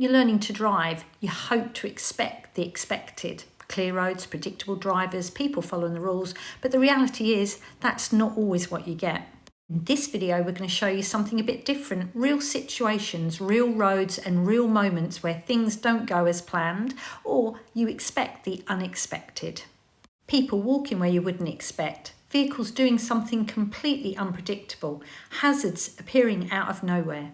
You're learning to drive, you hope to expect the expected. Clear roads, predictable drivers, people following the rules, but the reality is that's not always what you get. In this video, we're going to show you something a bit different, real situations, real roads and real moments where things don't go as planned or you expect the unexpected. People walking where you wouldn't expect, vehicles doing something completely unpredictable, hazards appearing out of nowhere.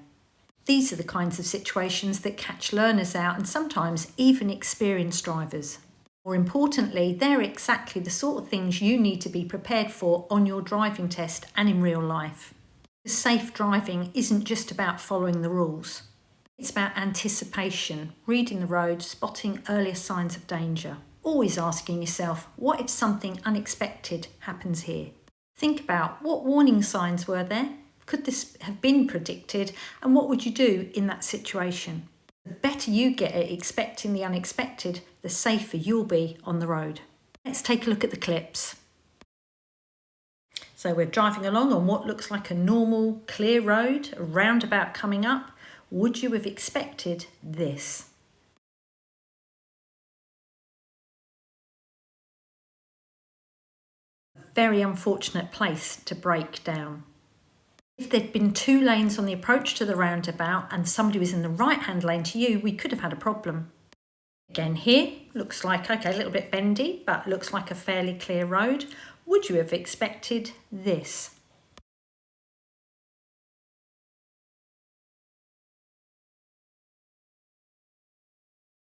These are the kinds of situations that catch learners out and sometimes even experienced drivers. More importantly, they're exactly the sort of things you need to be prepared for on your driving test and in real life. Safe driving isn't just about following the rules. It's about anticipation, reading the road, spotting earlier signs of danger. Always asking yourself, what if something unexpected happens here? Think about what warning signs were there? Could this have been predicted? And what would you do in that situation? The better you get at expecting the unexpected, the safer you'll be on the road. Let's take a look at the clips. So we're driving along on what looks like a normal, clear road, a roundabout coming up. Would you have expected this? A very unfortunate place to break down. If there'd been two lanes on the approach to the roundabout and somebody was in the right-hand lane to you, we could have had a problem. Again here, looks like, okay, a little bit bendy, but looks like a fairly clear road. Would you have expected this?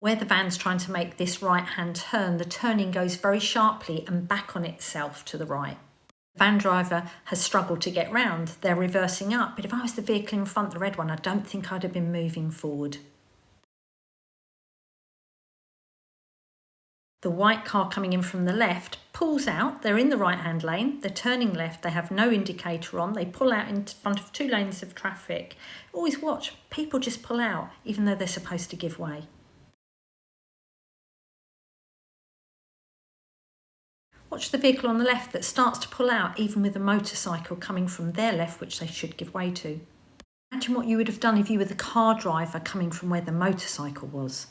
Where the van's trying to make this right-hand turn, the turning goes very sharply and back on itself to the right. The van driver has struggled to get round. They're reversing up, but if I was the vehicle in front, the red one, I don't think I'd have been moving forward. The white car coming in from the left pulls out. They're in the right-hand lane. They're turning left. They have no indicator on. They pull out in front of two lanes of traffic. Always watch. People just pull out, even though they're supposed to give way. Watch the vehicle on the left that starts to pull out, even with a motorcycle coming from their left, which they should give way to. Imagine what you would have done if you were the car driver coming from where the motorcycle was.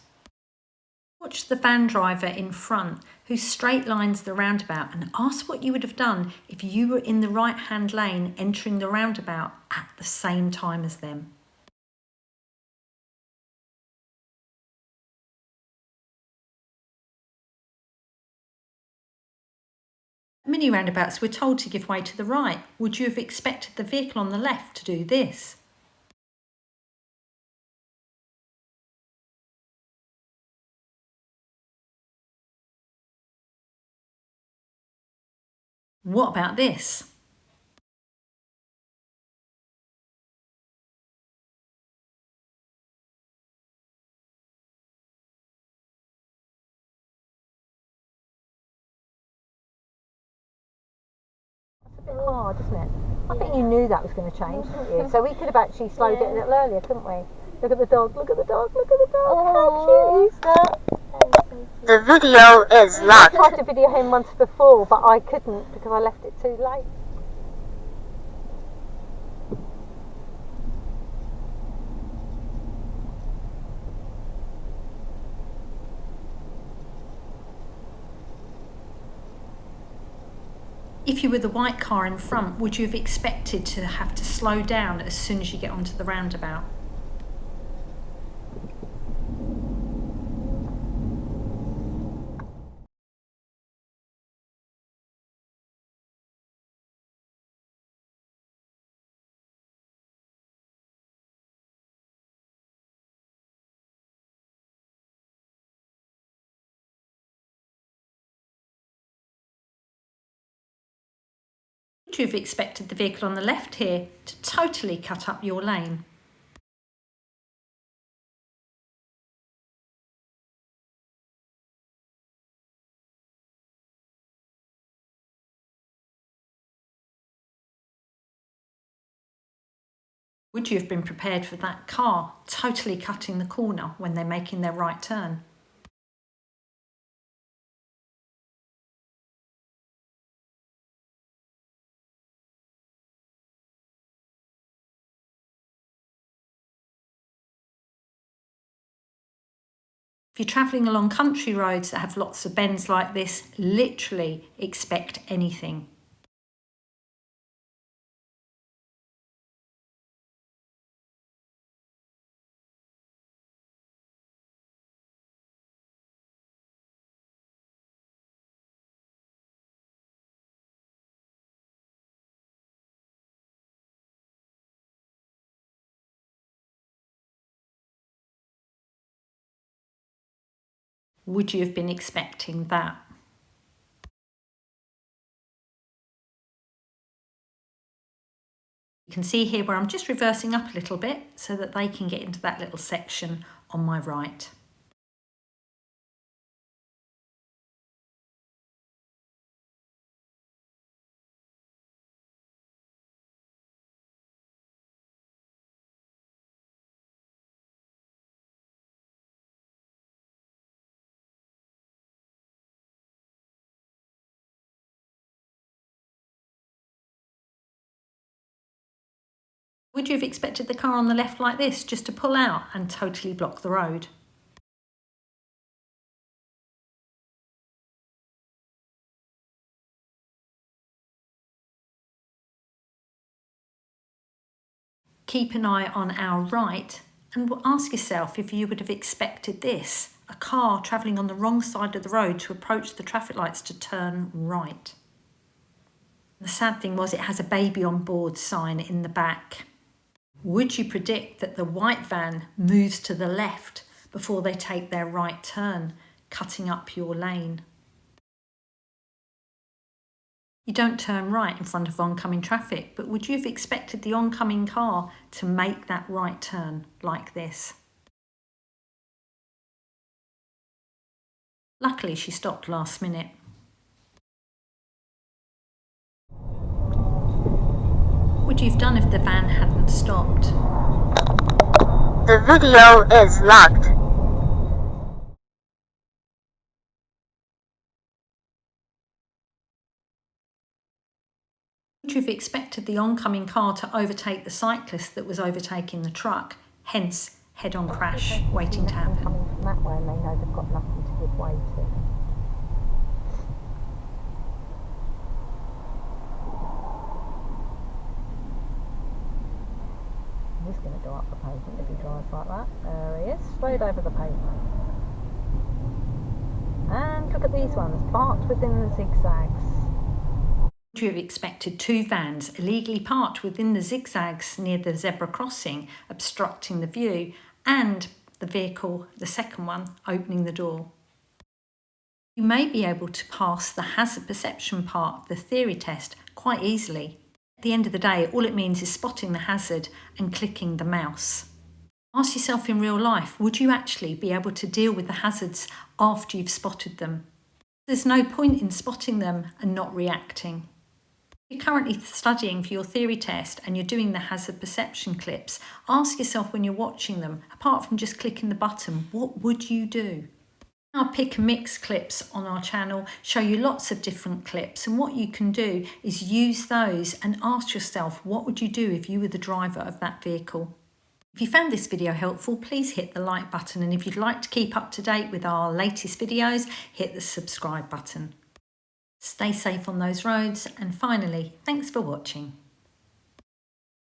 Watch the van driver in front who straight lines the roundabout and ask what you would have done if you were in the right-hand lane entering the roundabout at the same time as them. Many roundabouts we're told to give way to the right. Would you have expected the vehicle on the left to do this? What about this? It's a bit hard, isn't it? I think you knew that was going to change, didn't you? So we could have actually slowed it a little earlier, couldn't we? Look at the dog, look at the dog, look at the dog. How cute is that? The video is I locked. tried to video him once before, but I couldn't because I left it too late. If you were the white car in front, would you have expected to have to slow down as soon as you get onto the roundabout? Would you have expected the vehicle on the left here to totally cut up your lane? Would you have been prepared for that car totally cutting the corner when they're making their right turn? If you're travelling along country roads that have lots of bends like this, literally expect anything. Would you have been expecting that? You can see here where I'm just reversing up a little bit so that they can get into that little section on my right. Would you have expected the car on the left like this just to pull out and totally block the road? Keep an eye on our right and ask yourself if you would have expected this, a car travelling on the wrong side of the road to approach the traffic lights to turn right. The sad thing was it has a baby on board sign in the back. Would you predict that the white van moves to the left before they take their right turn, cutting up your lane? You don't turn right in front of oncoming traffic, but would you have expected the oncoming car to make that right turn like this? Luckily, she stopped last minute. What would you have done if the van hadn't stopped? The video is locked. Would you have expected the oncoming car to overtake the cyclist that was overtaking the truck, hence head-on crash waiting to happen? Coming from that way and they know they've got nothing to give way to. He's going to go up the pavement if he drives like that. There he is, straight over the pavement. And look at these ones, parked within the zigzags. Would you have expected two vans illegally parked within the zigzags near the zebra crossing, obstructing the view, and the vehicle, the second one, opening the door? You may be able to pass the hazard perception part of the theory test quite easily. At the end of the day, all it means is spotting the hazard and clicking the mouse. Ask yourself in real life, would you actually be able to deal with the hazards after you've spotted them? There's no point in spotting them and not reacting. If you're currently studying for your theory test and you're doing the hazard perception clips, ask yourself when you're watching them, apart from just clicking the button, what would you do? Our pick and mix clips on our channel show you lots of different clips, and what you can do is use those and ask yourself, what would you do if you were the driver of that vehicle? If you found this video helpful, please hit the like button, and if you'd like to keep up to date with our latest videos, hit the subscribe button. Stay safe on those roads, and finally, thanks for watching.